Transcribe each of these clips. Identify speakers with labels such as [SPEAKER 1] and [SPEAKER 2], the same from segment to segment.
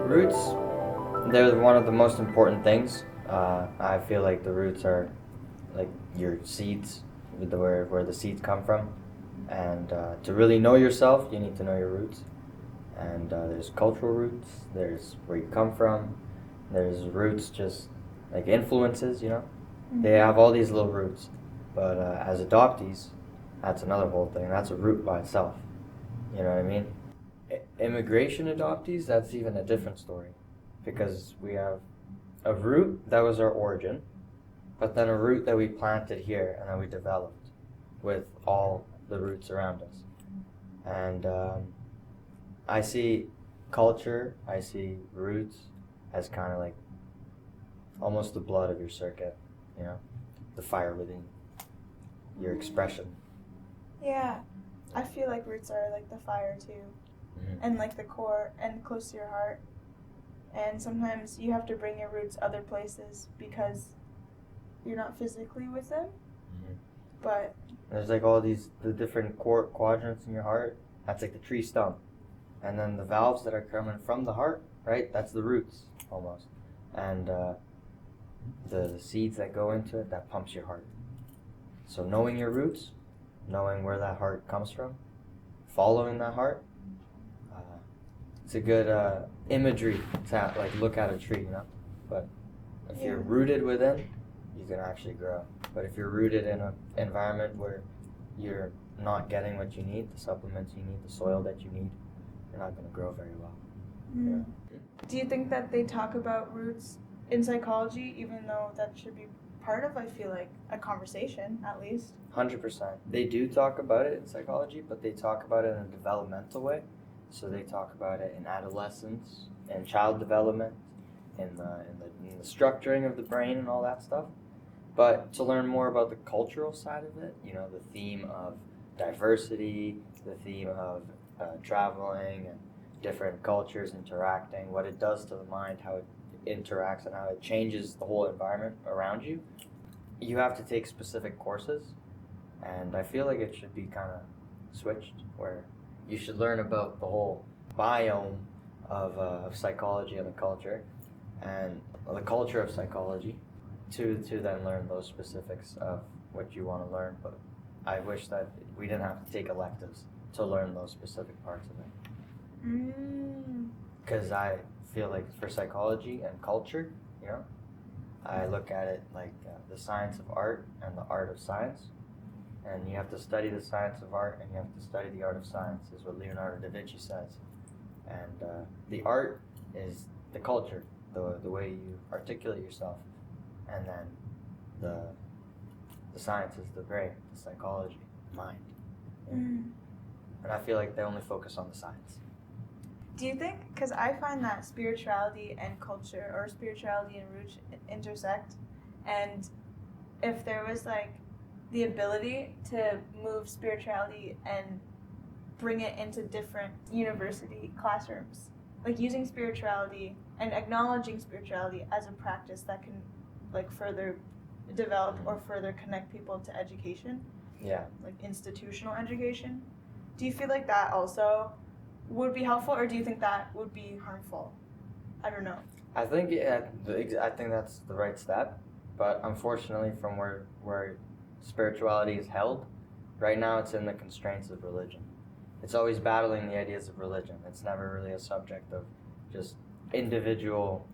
[SPEAKER 1] Roots, they're one of the most important things. I feel like the roots are like your seeds, with where the seeds come from. And to really know yourself, you need to know your roots. And there's cultural roots, there's where you come from, there's roots just like influences, you know? They have all these little roots. But as adoptees, that's another whole thing. That's a root by itself. You know what I mean? Immigration adoptees, that's even a different story. Because we have a root that was our origin, but then a root that we planted here and then we developed with all the roots around us. And I see culture, I see roots as kind of like almost the blood of your circuit, you know, the fire within your expression.
[SPEAKER 2] Yeah, I feel like roots are like the fire too, and like the core and close to your heart. And sometimes you have to bring your roots other places because you're not physically with them. But
[SPEAKER 1] there's like the different quadrants in your heart. That's like the tree stump. And then the valves that are coming from the heart, right? That's the roots, almost. And the seeds that go into it, that pumps your heart. So knowing your roots, knowing where that heart comes from, following that heart, it's a good imagery to like look at a tree, you know? But if you're rooted within, you can actually grow. But if you're rooted in an environment where you're not getting what you need, the supplements you need, the soil that you need, you're not going to grow very well. Yeah.
[SPEAKER 2] Do you think that they talk about roots in psychology, even though that should be part of, I feel like, a conversation, at least?
[SPEAKER 1] 100%. They do talk about it in psychology, but they talk about it in a developmental way. So they talk about it in adolescence, in child development, in the structuring of the brain and all that stuff. But to learn more about the cultural side of it, you know, the theme of diversity, the theme of traveling and different cultures interacting, what it does to the mind, how it interacts and how it changes the whole environment around you, you have to take specific courses. And I feel like it should be kind of switched, where you should learn about the whole biome of psychology and the culture, and the culture of psychology, to then learn those specifics of what you want to learn. But I wish that we didn't have to take electives to learn those specific parts of it. Because I feel like for psychology and culture, you know, I look at it like the science of art and the art of science. And you have to study the science of art and you have to study the art of science, is what Leonardo da Vinci says. And the art is the culture, the way you articulate yourself. And then the science is the brain, the psychology, mind. And I feel like they only focus on the science.
[SPEAKER 2] Do you think, because I find that spirituality and culture, or spirituality and roots intersect, and if there was like the ability to move spirituality and bring it into different university classrooms, like using spirituality and acknowledging spirituality as a practice that can like further develop or further connect people to education, like institutional education, do you feel like that also would be helpful, or do you think that would be harmful? I don't know.
[SPEAKER 1] I think I think that's the right step, but unfortunately, from where spirituality is held, right now it's in the constraints of religion. It's always battling the ideas of religion. It's never really a subject of just individual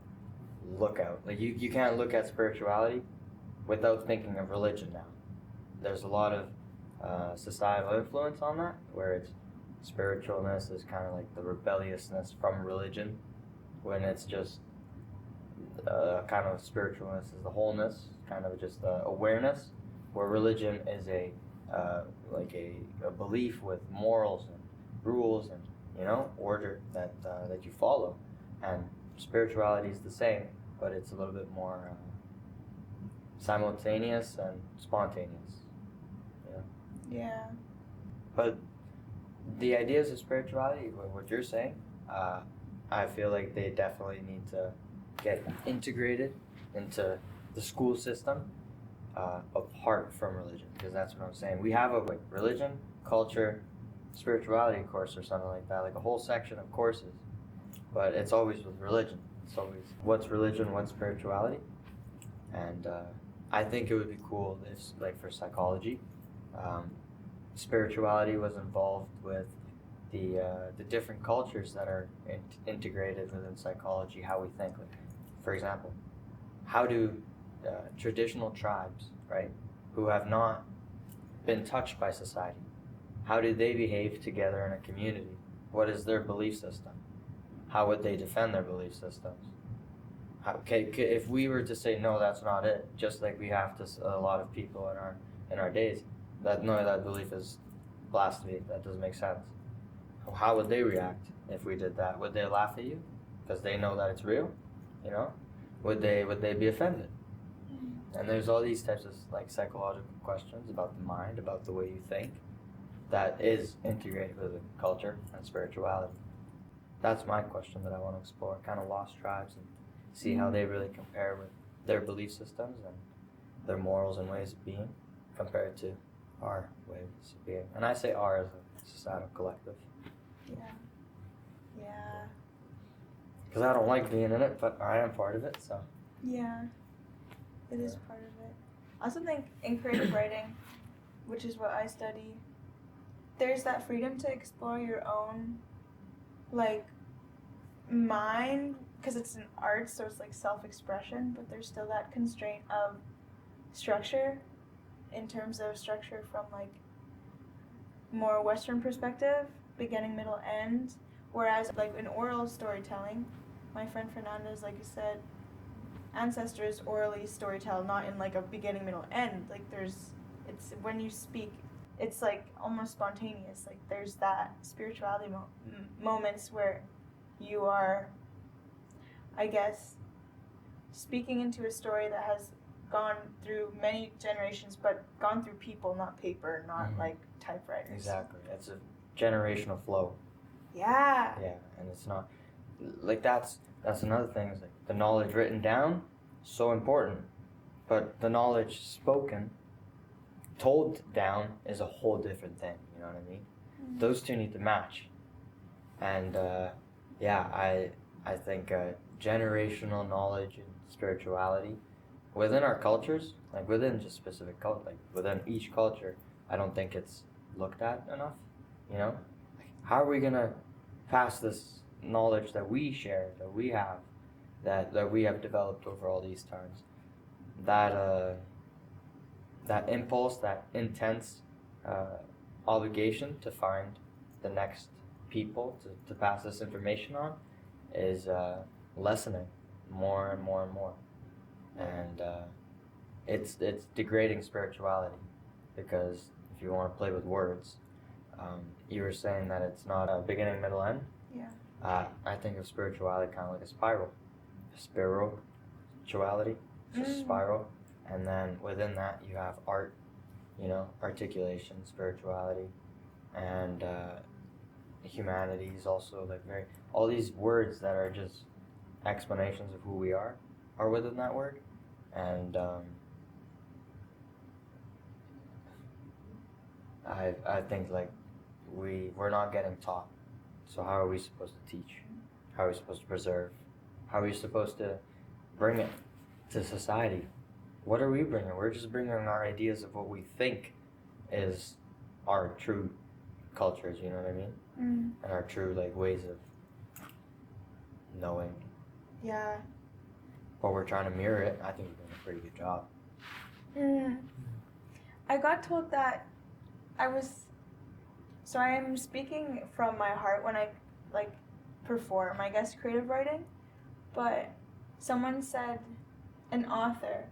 [SPEAKER 1] lookout. Like you can't look at spirituality without thinking of religion now. There's a lot of societal influence on that, where it's spiritualness is kind of like the rebelliousness from religion, when it's just kind of spiritualness is the wholeness, kind of just awareness, where religion is a belief with morals and rules and, you know, order that you follow. And spirituality is the same, but it's a little bit more simultaneous and spontaneous.
[SPEAKER 2] Yeah.
[SPEAKER 1] But the ideas of spirituality, what you're saying, I feel like they definitely need to get integrated into the school system, apart from religion, because that's what I'm saying. We have a religion, culture, spirituality course or something like that, like a whole section of courses. but it's always with religion. It's always what's religion, what's spirituality, and I think it would be cool if, like for psychology, um, spirituality was involved with the different cultures that are integrated within psychology, how we think. Like, for example, how do traditional tribes, right, who have not been touched by society, how do they behave together in a community? What is their belief system? How would they defend their belief systems? If we were to say no, that's not it, just like we have to a lot of people in our days, that no, that belief is blasphemy. That doesn't make sense. How would they react if we did that? Would they laugh at you because they know that it's real? You know, would they be offended? And there's all these types of like psychological questions about the mind, about the way you think, that is integrated with the culture and spirituality. That's my question that I want to explore. Kind of lost tribes and see how they really compare with their belief systems and their morals and ways of being compared to our ways of being. And I say our as a societal collective.
[SPEAKER 2] Yeah.
[SPEAKER 1] Because I don't like being in it, but I am part of it, so.
[SPEAKER 2] Yeah. It is part of it. I also think in creative writing, which is what I study, there's that freedom to explore your own, like, mind, because it's an art, so it's like self-expression, but there's still that constraint of structure, in terms of structure from like more Western perspective, beginning, middle, end. Whereas like in oral storytelling, my friend Fernandez, like you said, ancestors orally storytell, not in like a beginning, middle, end. Like it's when you speak, it's like almost spontaneous. Like there's that spirituality moments where you are, I guess, speaking into a story that has gone through many generations, but gone through people, not paper, not like typewriters.
[SPEAKER 1] Exactly. It's a generational flow.
[SPEAKER 2] Yeah.
[SPEAKER 1] Yeah, and it's not like that's another thing. Is like the knowledge written down, so important, but the knowledge spoken, told down is a whole different thing. You know what I mean? Mm-hmm. Those two need to match, and I think generational knowledge and spirituality within our cultures, like within just specific culture, like within each culture, I don't think it's looked at enough. You know, like, how are we gonna pass this knowledge that we share, that we have, that we have developed over all these times? That impulse, that intense obligation to find the next people to pass this information on is lessening more and more and more. And it's degrading spirituality, because if you want to play with words, you were saying that it's not a beginning, middle, end.
[SPEAKER 2] Yeah.
[SPEAKER 1] I think of spirituality kind of like a spiral. Spirituality, just a spiral, and then within that you have art, you know, articulation, spirituality, and humanities also, like all these words that are just explanations of who we are within that word. And I think like we're not getting taught. So how are we supposed to teach? How are we supposed to preserve? How are we supposed to bring it to society? What are we bringing? We're just bringing our ideas of what we think is our true cultures, you know what I mean? And our true like ways of knowing.
[SPEAKER 2] Yeah.
[SPEAKER 1] But we're trying to mirror it. I think we're doing a pretty good job.
[SPEAKER 2] I got told that I am speaking from my heart when I like perform, I guess, creative writing, but someone said, an author,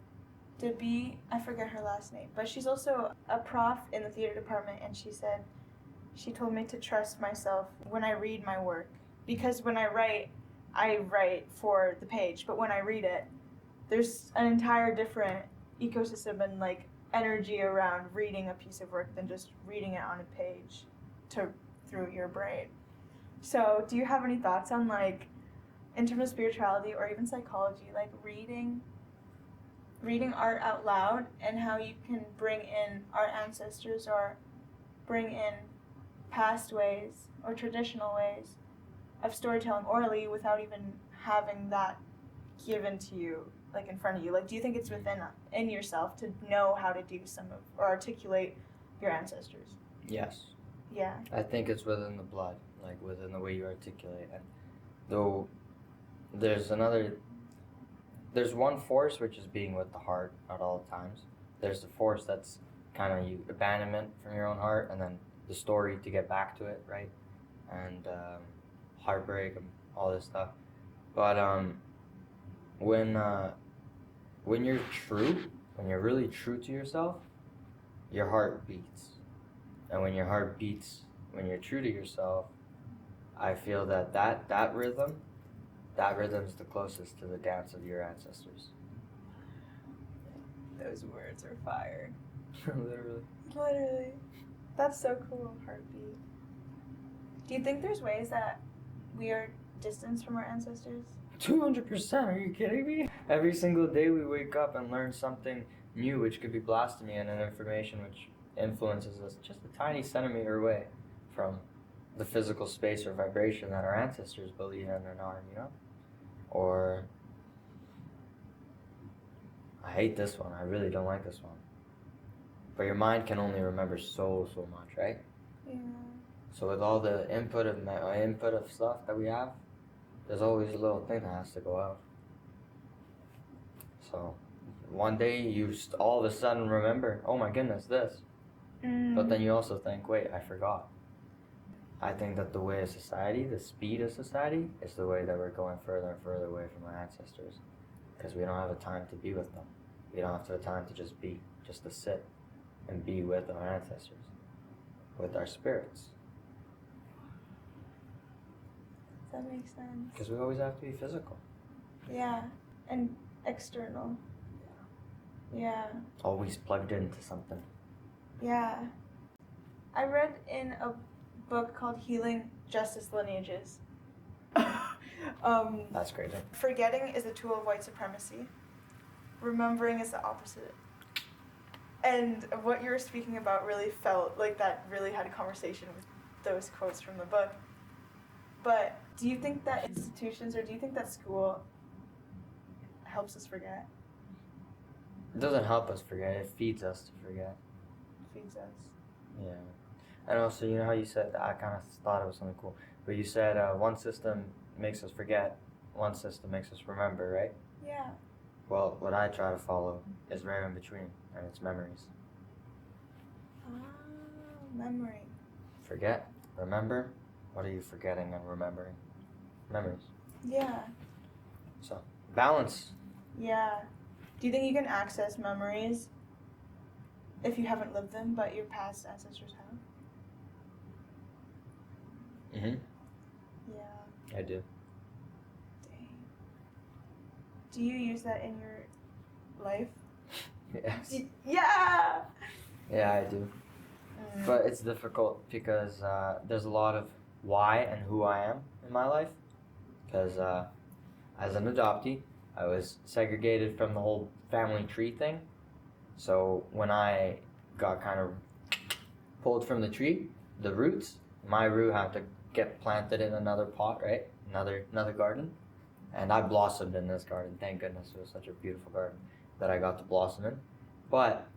[SPEAKER 2] I forget her last name, but she's also a prof in the theater department, and she told me to trust myself when I read my work, because when I write for the page, but when I read it, there's an entire different ecosystem and like energy around reading a piece of work than just reading it on a page through your brain. So do you have any thoughts on, like, in terms of spirituality or even psychology, like reading art out loud, and how you can bring in our ancestors or bring in past ways or traditional ways of storytelling orally without even having that given to you, like in front of you? Like, do you think it's in yourself to know how to do some of or articulate your ancestors?
[SPEAKER 1] Yes.
[SPEAKER 2] Yeah.
[SPEAKER 1] I think it's within the blood, like within the way you articulate. And though there's one force which is being with the heart at all times. There's the force that's kind of you abandonment from your own heart, and then the story to get back to it, right? And heartbreak and all this stuff. But when you're true, when you're really true to yourself, your heart beats. And when your heart beats, when you're true to yourself, I feel that rhythm's the closest to the dance of your ancestors.
[SPEAKER 2] Those words are fire.
[SPEAKER 1] Literally.
[SPEAKER 2] That's so cool, heartbeat. Do you think there's ways that we are distanced from our ancestors?
[SPEAKER 1] 200%, are you kidding me? Every single day we wake up and learn something new, which could be blasphemy, and an information which influences us just a tiny centimeter away from the physical space or vibration that our ancestors believe in and are, you know? Or, I hate this one, I really don't like this one. But your mind can only remember so much, right?
[SPEAKER 2] Yeah.
[SPEAKER 1] So with all the input of stuff that we have, there's always a little thing that has to go out. So one day you all of a sudden remember, oh my goodness, this. But then you also think, wait, I forgot. I think that the way of society, the speed of society, is the way that we're going further and further away from our ancestors. Because we don't have a time to be with them. We don't have the time to just be, just to sit and be with our ancestors, with our spirits.
[SPEAKER 2] That makes sense.
[SPEAKER 1] Because we always have to be physical.
[SPEAKER 2] Yeah, and external. Yeah.
[SPEAKER 1] Always plugged into something.
[SPEAKER 2] Yeah. I read in a book called Healing Justice Lineages.
[SPEAKER 1] That's crazy.
[SPEAKER 2] Forgetting is a tool of white supremacy. Remembering is the opposite. And what you were speaking about really felt like that really had a conversation with those quotes from the book. But do you think that institutions, or do you think that school helps us forget?
[SPEAKER 1] It doesn't help us forget, it feeds us to forget.
[SPEAKER 2] Feeds us.
[SPEAKER 1] Yeah. And also, you know how you said, I kind of thought it was something cool, but you said one system makes us forget, one system makes us remember, right?
[SPEAKER 2] Yeah.
[SPEAKER 1] Well, what I try to follow is right in between, and it's memories.
[SPEAKER 2] Memory.
[SPEAKER 1] Forget, remember, what are you forgetting and remembering? Memories.
[SPEAKER 2] Yeah.
[SPEAKER 1] So, balance.
[SPEAKER 2] Yeah. Do you think you can access memories if you haven't lived them, but your past ancestors have?
[SPEAKER 1] Mm-hmm.
[SPEAKER 2] Yeah.
[SPEAKER 1] I do.
[SPEAKER 2] Dang. Do you use that in your life?
[SPEAKER 1] Yes.
[SPEAKER 2] Yeah!
[SPEAKER 1] Yeah, I do. But it's difficult because there's a lot of why and who I am in my life. Because as an adoptee, I was segregated from the whole family tree thing. So when I got kind of pulled from the tree, the roots, my root had to get planted in another pot, right? Another garden. And I blossomed in this garden. Thank goodness, it was such a beautiful garden that I got to blossom in. But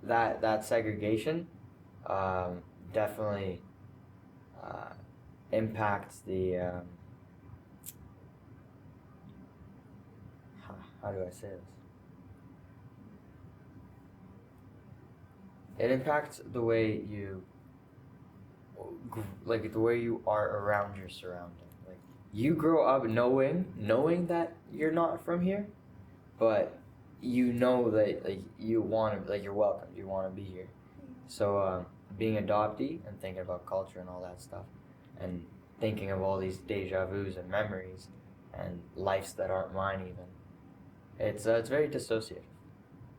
[SPEAKER 1] that segregation definitely impacts the how do I say this? It impacts the way you the way you are around your surrounding. Like you grow up knowing that you're not from here, but you know that you want to you're welcome. You want to be here. So being adoptee and thinking about culture and all that stuff, and thinking of all these deja vus and memories and lives that aren't mine even. It's very dissociative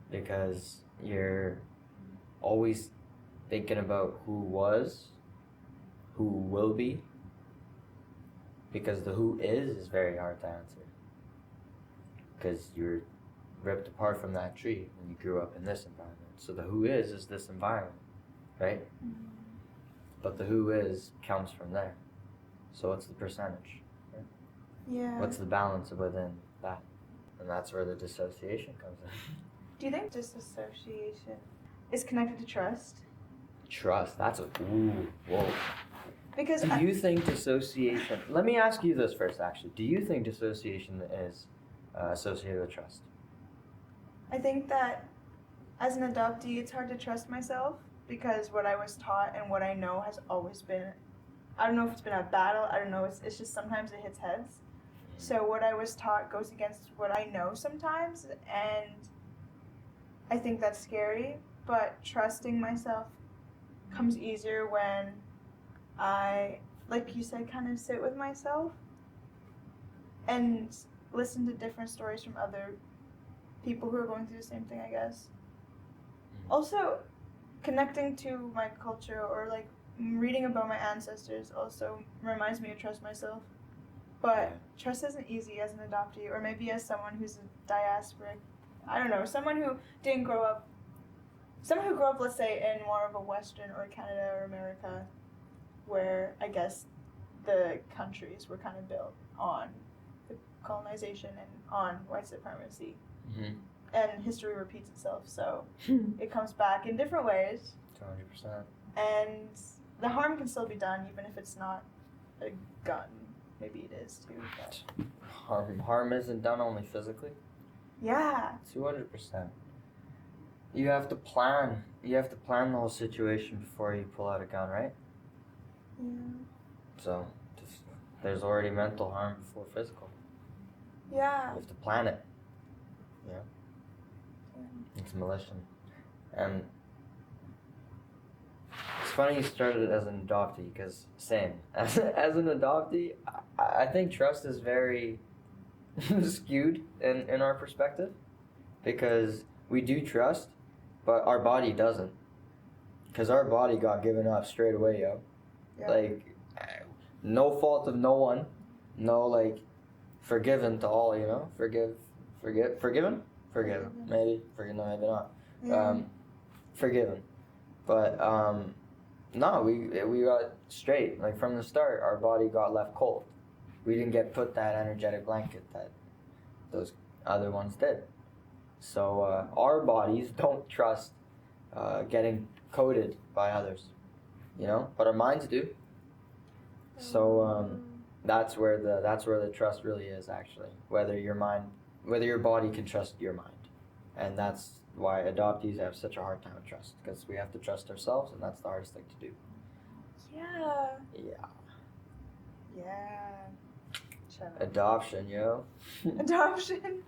[SPEAKER 1] because you're always thinking about who was, who will be, because the who is very hard to answer because you're ripped apart from that tree and you grew up in this environment. So the who is this environment, right? But the who is comes from there. So what's the percentage?
[SPEAKER 2] Yeah.
[SPEAKER 1] What's the balance within that? And that's where the dissociation comes in.
[SPEAKER 2] Do you think disassociation is connected to trust?
[SPEAKER 1] Trust. That's a whoa.
[SPEAKER 2] Because
[SPEAKER 1] Do you think dissociation? Let me ask you this first. Actually, do you think dissociation is associated with trust?
[SPEAKER 2] I think that as an adoptee, it's hard to trust myself because what I was taught and what I know has always been. I don't know if it's been a battle. I don't know. It's just sometimes it hits heads. So what I was taught goes against what I know sometimes, and I think that's scary. But trusting myself comes easier when I, like you said, kind of sit with myself and listen to different stories from other people who are going through the same thing, I guess. Also, connecting to my culture or like reading about my ancestors also reminds me to trust myself. But trust isn't easy as an adoptee, or maybe as someone who's a diasporic. I don't know, someone who didn't grow up. Someone who grew up, let's say, in more of a Western or Canada or America, where I guess the countries were kind of built on the colonization and on white supremacy.
[SPEAKER 1] Mm-hmm.
[SPEAKER 2] And history repeats itself, so it comes back in different ways.
[SPEAKER 1] 200%.
[SPEAKER 2] And the harm can still be done, even if it's not a gun. Maybe it is too. But.
[SPEAKER 1] Harm isn't done only physically.
[SPEAKER 2] Yeah.
[SPEAKER 1] 200%. You have to plan. You have to plan the whole situation before you pull out a gun, right?
[SPEAKER 2] Yeah.
[SPEAKER 1] So, there's already mental harm before physical.
[SPEAKER 2] Yeah.
[SPEAKER 1] You have to plan it. Yeah. It's malicious. And it's funny you started as an adoptee, because same. As an adoptee, I think trust is very skewed in our perspective, because we do trust, but our body doesn't. Because our body got given up straight away, yo.
[SPEAKER 2] Yeah.
[SPEAKER 1] Like, no fault of no one. No, like, forgiven to all, you know? Forgiven? Maybe. Maybe not.
[SPEAKER 2] Yeah.
[SPEAKER 1] Forgiven. But, no, we got straight. Like, from the start, our body got left cold. We didn't get put that energetic blanket that those other ones did. So, our bodies don't trust getting coded by others, you know? But our minds do. So, that's where the trust really is, actually. Whether your body can trust your mind. And that's why adoptees have such a hard time with trust, because we have to trust ourselves, and that's the hardest thing to do.
[SPEAKER 2] Yeah.
[SPEAKER 1] Yeah.
[SPEAKER 2] Yeah. Shut up.
[SPEAKER 1] Adoption, yo.
[SPEAKER 2] Adoption.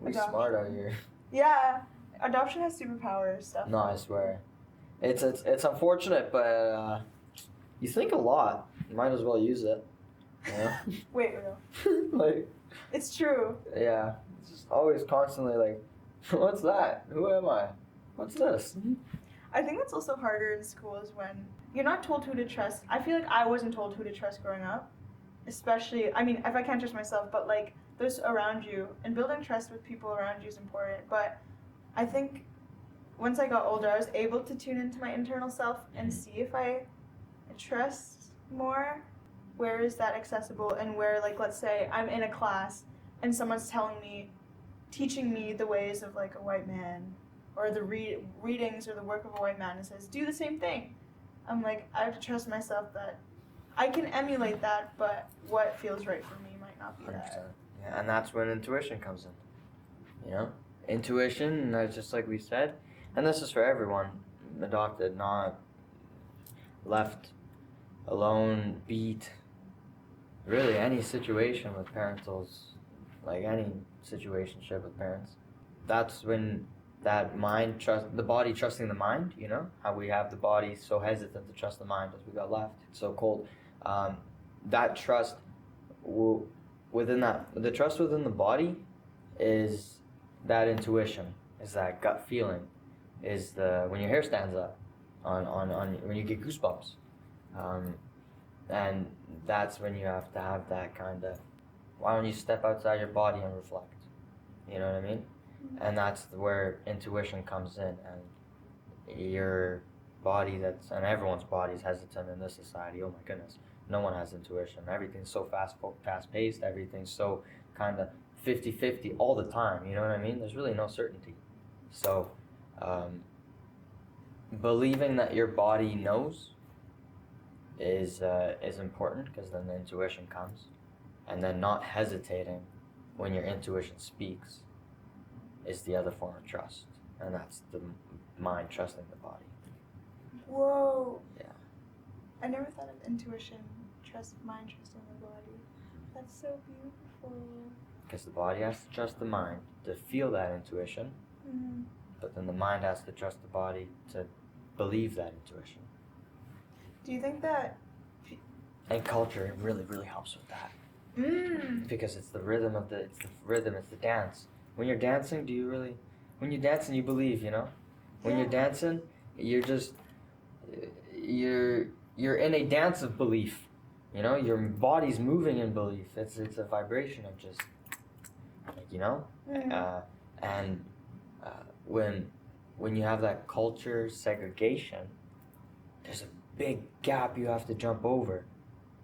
[SPEAKER 1] We
[SPEAKER 2] Adoption.
[SPEAKER 1] smart out here.
[SPEAKER 2] Yeah. Adoption has superpowers stuff.
[SPEAKER 1] No, I swear. It's unfortunate, but you think a lot. You might as well use it. Yeah.
[SPEAKER 2] Wait, no.
[SPEAKER 1] Like.
[SPEAKER 2] It's true.
[SPEAKER 1] Yeah. It's just always constantly like, what's that? Who am I? What's this?
[SPEAKER 2] I think that's also harder in schools when you're not told who to trust. I feel like I wasn't told who to trust growing up. Especially, I mean, if I can't trust myself, but like those around you, and building trust with people around you is important. But I think once I got older, I was able to tune into my internal self and see if I trust more. Where is that accessible, and where, like, let's say I'm in a class and someone's teaching me the ways of like a white man, or the readings or the work of a white man, and says do the same thing. I'm like, I have to trust myself that I can emulate that, but what feels right for me might not be
[SPEAKER 1] 100%.
[SPEAKER 2] that.
[SPEAKER 1] Yeah, and that's when intuition comes in. You know, intuition, just like we said, and this is for everyone, adopted, not left alone, beat. Really, any situation with parentals, like any situationship with parents, that's when that the body trusting the mind, you know, how we have the body so hesitant to trust the mind as we got left, it's so cold. That trust the trust within the body is that intuition, is that gut feeling, is when your hair stands up on when you get goosebumps. And that's when you have to have that kind of, why don't you step outside your body and reflect? You know what I mean? Mm-hmm. And that's where intuition comes in, and your body and everyone's body is hesitant in this society, oh my goodness. No one has intuition. Everything's so fast-paced. Everything's so kind of 50-50 all the time. You know what I mean? There's really no certainty. So, believing that your body knows is important, because then the intuition comes, and then not hesitating when your intuition speaks is the other form of trust, and that's the mind trusting the body.
[SPEAKER 2] Whoa.
[SPEAKER 1] Yeah.
[SPEAKER 2] I never thought of intuition, mind trusting the body. That's so beautiful.
[SPEAKER 1] Because the body has to trust the mind to feel that intuition, but then the mind has to trust the body to believe that intuition.
[SPEAKER 2] Do you think that...
[SPEAKER 1] And culture really, really helps with that. Because it's the rhythm it's the dance. When you're dancing, when you're dancing, you believe, you know? When you're dancing, you're in a dance of belief, you know? Your body's moving in belief. It's a vibration of just, like, you know? And when you have that culture segregation, there's a big gap you have to jump over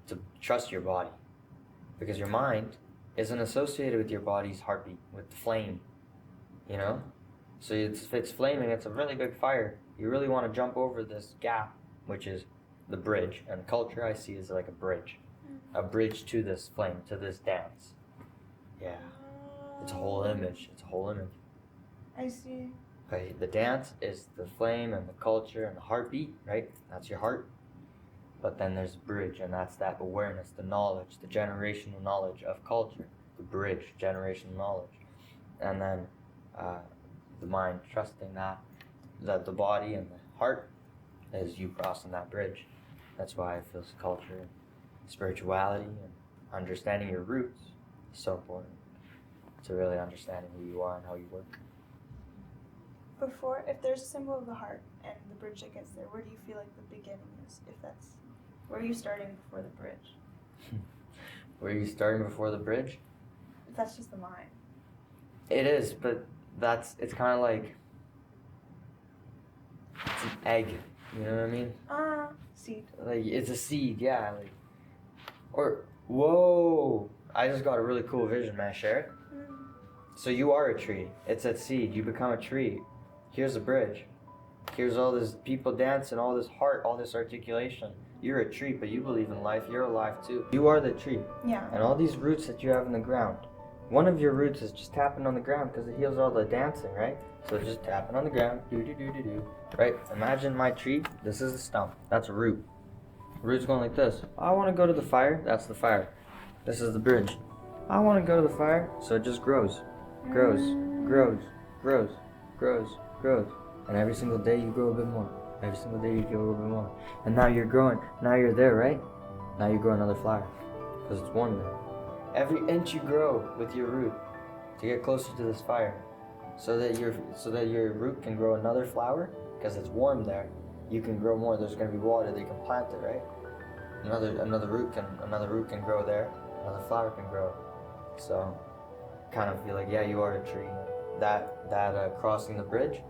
[SPEAKER 1] to trust your body, because your mind isn't associated with your body's heartbeat, with the flame, you know? So if it's flaming, it's a really big fire. You really want to jump over this gap, which is the bridge. And culture I see is like a bridge to this flame, to this dance. Yeah, it's a whole image.
[SPEAKER 2] I see.
[SPEAKER 1] Okay, the dance is the flame and the culture and the heartbeat, right? That's your heart. But then there's a bridge, and that's that awareness, the knowledge, the generational knowledge of culture. The bridge, generational knowledge. And then the mind trusting that the body and the heart is you crossing that bridge. That's why I feel culture and spirituality and understanding your roots is so important to really understanding who you are and how you work.
[SPEAKER 2] If there's a symbol of the heart and the bridge that gets there, where do you feel like the beginning is? Where are you starting before the bridge?
[SPEAKER 1] Where are you starting before the bridge?
[SPEAKER 2] If that's just the mind.
[SPEAKER 1] It is, but it's kind of like, it's an egg, you know what I mean?
[SPEAKER 2] Seed.
[SPEAKER 1] Like, it's a seed, yeah. Whoa, I just got a really cool vision, man. Share it? So you are a tree. It's that seed. You become a tree. Here's a bridge. Here's all this people dancing, all this heart, all this articulation. You're a tree, but you believe in life. You're alive too. You are the tree.
[SPEAKER 2] Yeah.
[SPEAKER 1] And all these roots that you have in the ground. One of your roots is just tapping on the ground because it heals all the dancing, right? So just tapping on the ground, do, right? Imagine my tree. This is a stump. That's a root. Root's going like this. I want to go to the fire. That's the fire. This is the bridge. I want to go to the fire. So it just grows. Grows. And every single day you grow a bit more. Every single day you grow a bit more. And now you're growing. Now you're there, right? Now you grow another flower. Because it's warm there. Every inch you grow with your root to get closer to this fire. So that your root can grow another flower. Because it's warm there. You can grow more. There's going to be water. They can plant it, right? Another root can grow there. Another flower can grow. So kind of feel like, yeah, you are a tree. That crossing the bridge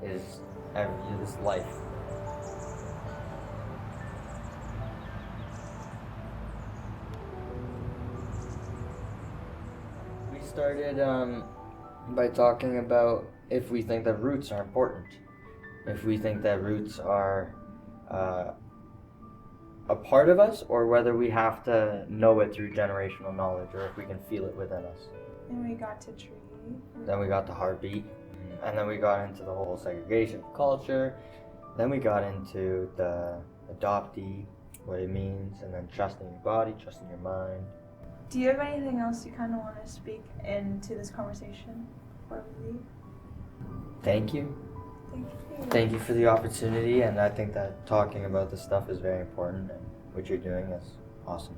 [SPEAKER 1] is this life. We started by talking about if we think that roots are important, if we think that roots are a part of us, or whether we have to know it through generational knowledge, or if we can feel it within us.
[SPEAKER 2] And we got to tree.
[SPEAKER 1] Then we got the heartbeat. And then we got into the whole segregation of culture. Then we got into the adoptee, what it means, and then trusting your body, trusting your mind.
[SPEAKER 2] Do you have anything else you kind of want to speak into this conversation before we leave?
[SPEAKER 1] Thank you.
[SPEAKER 2] Thank you.
[SPEAKER 1] Thank you for the opportunity, and I think that talking about this stuff is very important, and what you're doing is awesome.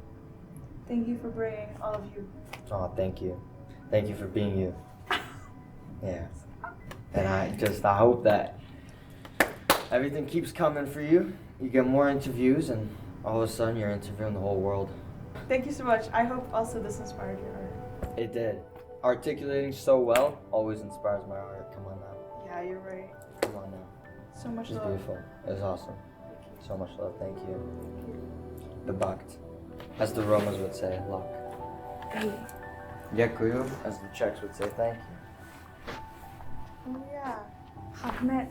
[SPEAKER 2] Thank you for bringing all of you.
[SPEAKER 1] Oh, thank you. Thank you for being you. Yeah. And I hope that everything keeps coming for you. You get more interviews, and all of a sudden you're interviewing the whole world.
[SPEAKER 2] Thank you so much. I hope also this inspired your art.
[SPEAKER 1] It did. Articulating so well always inspires my art. Come on now.
[SPEAKER 2] Yeah, you're right.
[SPEAKER 1] Come on now.
[SPEAKER 2] So much
[SPEAKER 1] It's
[SPEAKER 2] love.
[SPEAKER 1] beautiful. It was awesome. So much love. Thank you. Bedankt. as the Romans would say, luck. Děkuju, as the Czechs would say, thank you.
[SPEAKER 2] Oh yeah. Ahmed.